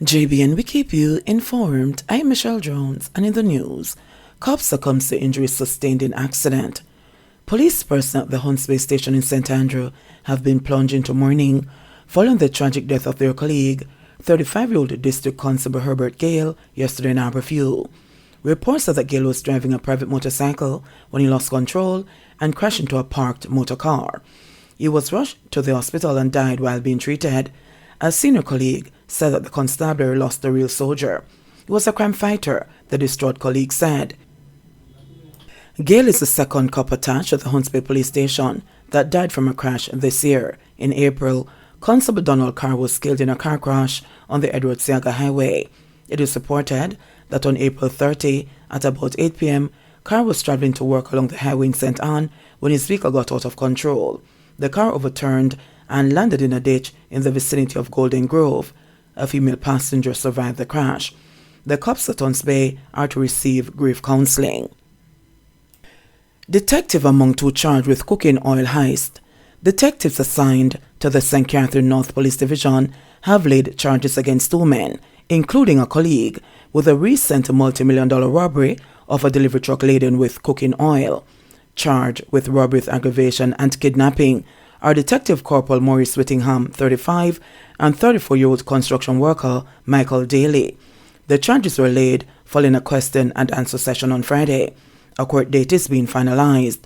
JBN, we keep you informed. I am Michelle Jones, and in the news, cop succumbs to injuries sustained in accident. Police personnel at the Hunts Bay station in St. Andrew have been plunged into mourning following the tragic death of their colleague, 35-year-old District Constable Herbert Gale, yesterday in Aberfew. Reports said that Gale was driving a private motorcycle when he lost control and crashed into a parked motor car. He was rushed to the hospital and died while being treated. A senior colleague said that the constabulary lost a real soldier. He was a crime fighter, the distraught colleague said. Gale is the second cop attached at the Hunts Bay police station that died from a crash this year. In April, Constable Donald Carr was killed in a car crash on the Edward Seaga Highway. It is reported that on April 30, at about 8 p.m., Carr was traveling to work along the highway in St. Anne when his vehicle got out of control. The car overturned and landed in a ditch in the vicinity of Golden Grove. A female passenger survived the crash. The cops at Hunts Bay are to receive grief counseling. Detective among two charged with cocaine oil heist. Detectives assigned to the St. Catherine North Police Division have laid charges against two men, including a colleague, with a recent multi-million-dollar robbery of a delivery truck laden with cocaine oil. Charged with robbery with aggravation and kidnapping are Detective Corporal Maurice Whittingham, 35, and 34-year-old construction worker Michael Daly. The charges were laid following a question and answer session on Friday. A court date is being finalized.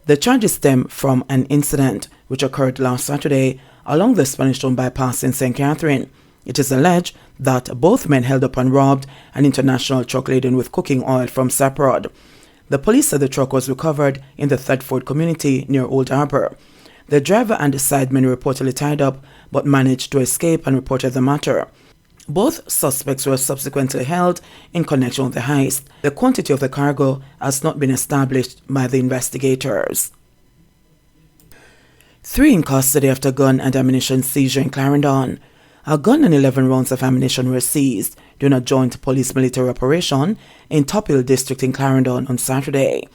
The charges stem from an incident which occurred last Saturday along the Spanish Town bypass in St. Catherine. It is alleged that both men held up and robbed an international truck laden with cooking oil from Saprod. The police said the truck was recovered in the Thetford community near Old Harbour. The driver and the sidemen were reportedly tied up but managed to escape and reported the matter. Both suspects were subsequently held in connection with the heist. The quantity of the cargo has not been established by the investigators. 3 in custody after gun and ammunition seizure in Clarendon. A gun and 11 rounds of ammunition were seized during a joint police-military operation in Top Hill District in Clarendon on Saturday.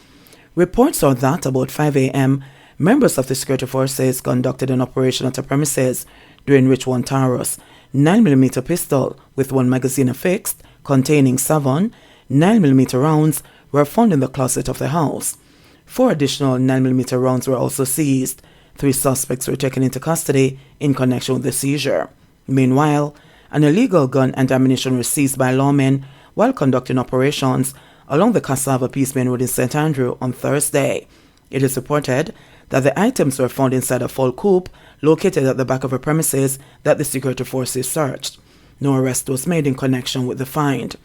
Reports are that about 5 a.m., members of the security forces conducted an operation at a premises during which one Taurus 9mm pistol with 1 magazine affixed containing 7 9mm rounds were found in the closet of the house. 4 additional 9mm rounds were also seized. 3 suspects were taken into custody in connection with the seizure. Meanwhile, an illegal gun and ammunition were seized by lawmen while conducting operations along the Cassava Peace Main Road in St. Andrew on Thursday. It is reported that the items were found inside a full coupe located at the back of a premises that the security forces searched. No arrest was made in connection with the find.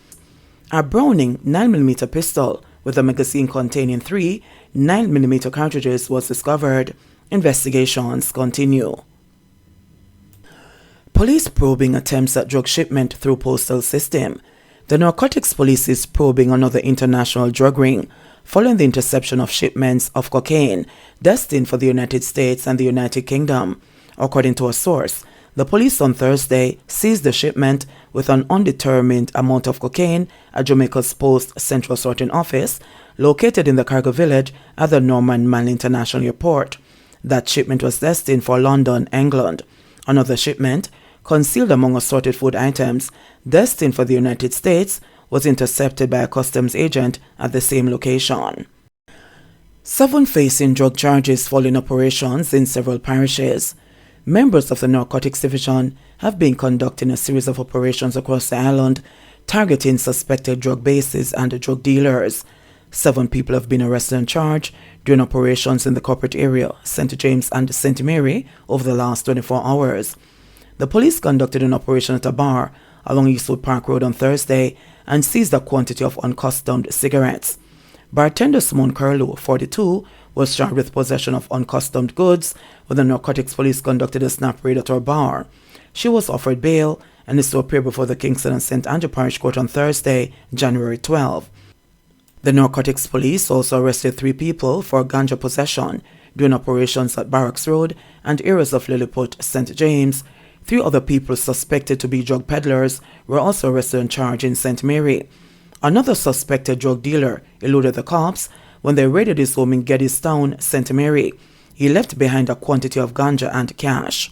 A Browning 9mm pistol with a magazine containing 3 9mm cartridges was discovered. Investigations continue. Police probing attempts at drug shipment through postal system. The Narcotics Police is probing another international drug ring following the interception of shipments of cocaine destined for the United States and the United Kingdom. According to a source, the police on Thursday seized the shipment with an undetermined amount of cocaine at Jamaica's Post Central Sorting Office, located in the cargo village at the Norman Manley International Airport. That shipment was destined for London, England. Another shipment, concealed among assorted food items destined for the United States, was intercepted by a customs agent at the same location. 7 facing drug charges following operations in several parishes. Members of the Narcotics Division have been conducting a series of operations across the island, targeting suspected drug bases and drug dealers. 7 people have been arrested and charged during operations in the corporate area, St. James and St. Mary, over the last 24 hours. The police conducted an operation at a bar along Eastwood Park Road on Thursday and seized a quantity of uncustomed cigarettes. Bartender Simone Curlew, 42, was charged with possession of uncustomed goods when the Narcotics Police conducted a snap raid at her bar. She was offered bail and is to appear before the Kingston and St. Andrew Parish Court on Thursday, January 12. The Narcotics Police also arrested 3 people for ganja possession during operations at Barracks Road and areas of Lilliput, St. James. 3 other people suspected to be drug peddlers were also arrested and charged in St. Mary. Another suspected drug dealer eluded the cops when they raided his home in Geddestown, St. Mary. He left behind a quantity of ganja and cash.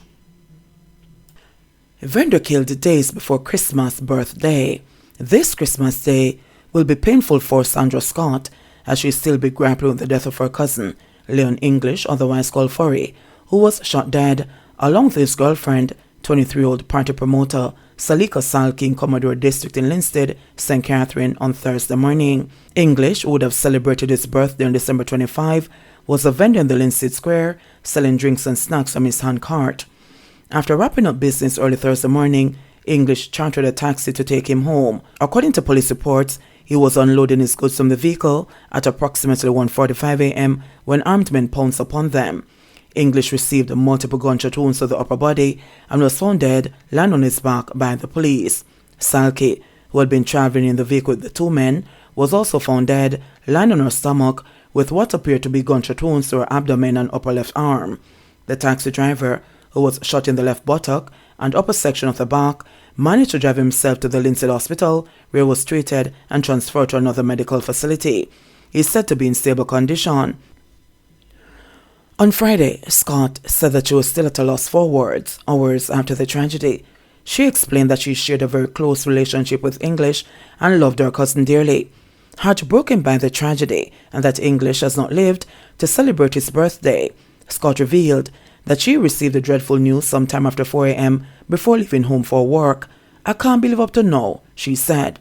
Vendor killed days before Christmas birthday. This Christmas Day will be painful for Sandra Scott as she still be grappling with the death of her cousin, Leon English, otherwise called Furry, who was shot dead along with his girlfriend, 23-year-old party promoter Salika Salki in Commodore District in Linstead, St. Catherine on Thursday morning. English, who would have celebrated his birthday on December 25, was a vendor in the Linstead Square selling drinks and snacks from his hand cart. After wrapping up business early Thursday morning, English chartered a taxi to take him home. According to police reports, he was unloading his goods from the vehicle at approximately 1:45 a.m. when armed men pounced upon them. English received multiple gunshot wounds to the upper body and was found dead, lying on his back by the police. Salki, who had been traveling in the vehicle with the two men, was also found dead, lying on her stomach with what appeared to be gunshot wounds to her abdomen and upper left arm. The taxi driver, who was shot in the left buttock and upper section of the back, managed to drive himself to the Linstead Hospital, where he was treated and transferred to another medical facility. He is said to be in stable condition. On Friday, Scott said that she was still at a loss for words hours after the tragedy. She explained that she shared a very close relationship with English and loved her cousin dearly. Heartbroken by the tragedy and that English has not lived to celebrate his birthday, Scott revealed that she received the dreadful news sometime after 4 a.m. before leaving home for work. "I can't believe up to now," she said.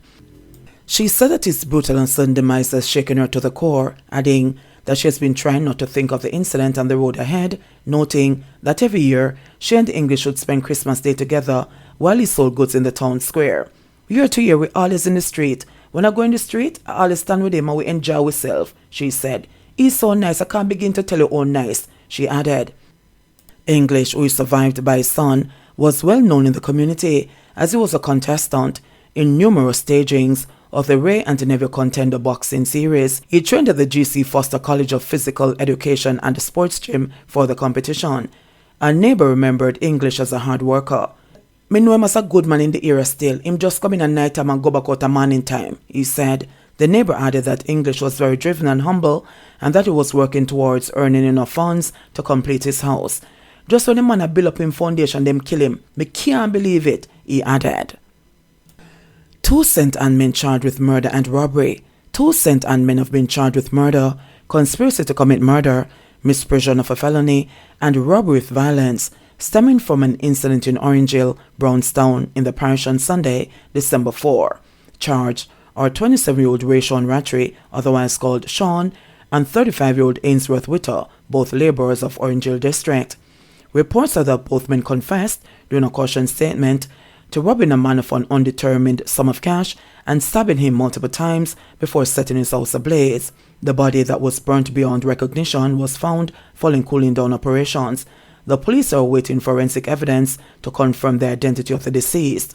She said that his brutal and sudden demise has shaken her to the core, adding that she has been trying not to think of the incident and the road ahead, noting that every year she and English would spend Christmas Day together while he sold goods in the town square. "Year to year, we always in the street. When I go in the street, I always stand with him and we enjoy ourselves," she said. "He's so nice, I can't begin to tell you how nice," she added. English, who is survived by his son, was well known in the community as he was a contestant in numerous stagings of the Ray and Neville Contender boxing series. He trained at the G.C. Foster College of Physical Education and Sports Gym for the competition. A neighbor remembered English as a hard worker. "Me know him as a good man in the era still. Him just come in at night time and go back out at morning time," he said. The neighbor added that English was very driven and humble and that he was working towards earning enough funds to complete his house. "Just when the man a build up him foundation, them kill him. Me can't believe it," he added. Two St. Ann men charged with murder and robbery. Two St. Ann men have been charged with murder, conspiracy to commit murder, misprision of a felony, and robbery with violence, stemming from an incident in Orange Hill, Brownstown, in the parish on Sunday, December 4. Charged are 27-year-old Rayshon Rattray, otherwise called Sean, and 35-year-old Ainsworth Witter, both laborers of Orange Hill District. Reports are that both men confessed, during a caution statement, to robbing a man of an undetermined sum of cash and stabbing him multiple times before setting his house ablaze. The body that was burnt beyond recognition was found following cooling down operations. The police are awaiting forensic evidence to confirm the identity of the deceased.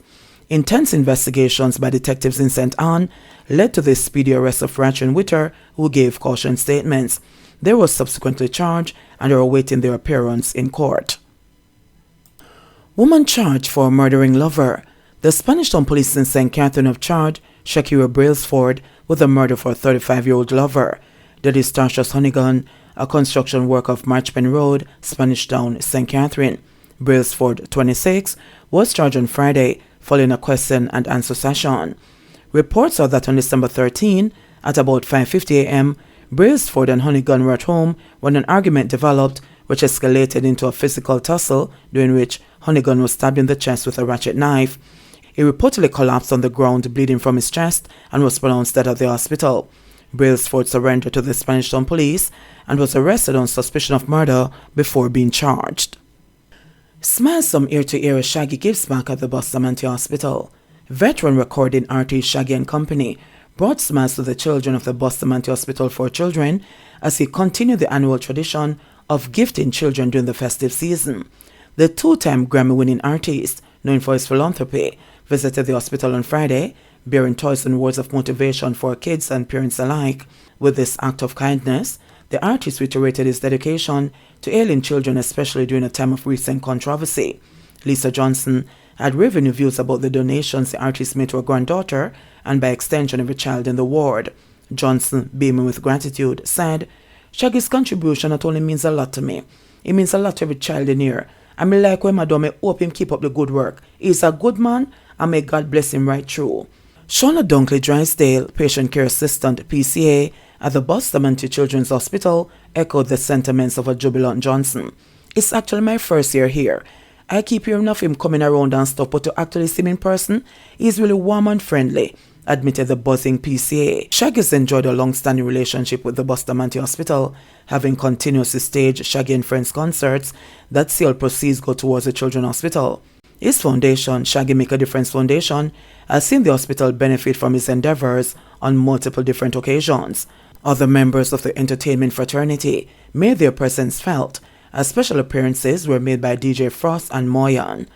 Intense investigations by detectives in St. Ann led to the speedy arrest of Rattray and Witter, who gave caution statements. They were subsequently charged and are awaiting their appearance in court. Woman charged for murdering lover. The Spanish Town Police in St. Catherine have charged Shakira Brailsford with the murder for a 35-year-old lover. That is Tasha Honeygun, a construction worker of Marchpen Road, Spanish Town, St. Catherine. Brailsford, 26, was charged on Friday following a question and answer session. Reports are that on December 13, at about 5:50 a.m., Brailsford and Honeygun were at home when an argument developed which escalated into a physical tussle, during which Honeygun was stabbed in the chest with a ratchet knife. He reportedly collapsed on the ground, bleeding from his chest, and was pronounced dead at the hospital. Brailsford surrendered to the Spanish Town Police and was arrested on suspicion of murder before being charged. Smiles from ear to ear as Shaggy gives back at the Bustamante Hospital. Veteran recording artist Shaggy and Company brought smiles to the children of the Bustamante Hospital for Children as he continued the annual tradition of gifting children during the festive season. The two-time Grammy-winning artist, known for his philanthropy, visited the hospital on Friday, bearing toys and words of motivation for kids and parents alike. With this act of kindness, the artist reiterated his dedication to ailing children, especially during a time of recent controversy. Lisa Johnson had revenue views about the donations the artist made to her granddaughter and by extension every child in the ward. Johnson, beaming with gratitude, said, "Shaggy's contribution not only means a lot to me, it means a lot to every child in here, I me like when Madame, I hope him keep up the good work. He's a good man, and may God bless him right through. Shauna Dunkley Drysdale, patient care assistant PCA at the Bustamante Children's Hospital, echoed the sentiments of a jubilant Johnson. It's actually my first year here. I keep hearing of him coming around and stuff, but to actually see him in person, he's really warm and friendly, admitted the buzzing PCA. Shaggy's enjoyed a long-standing relationship with the Bustamante Hospital, having continuously staged Shaggy and Friends concerts that see all proceeds go towards the Children's Hospital. His foundation, Shaggy Make a Difference Foundation, has seen the hospital benefit from his endeavors on multiple different occasions. Other members of the entertainment fraternity made their presence felt, as special appearances were made by DJ Frost and Moyan.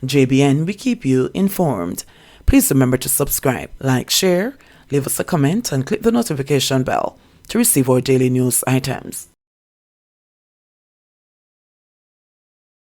JBN, we keep you informed. Please remember to subscribe, like, share, leave us a comment, and click the notification bell to receive our daily news items.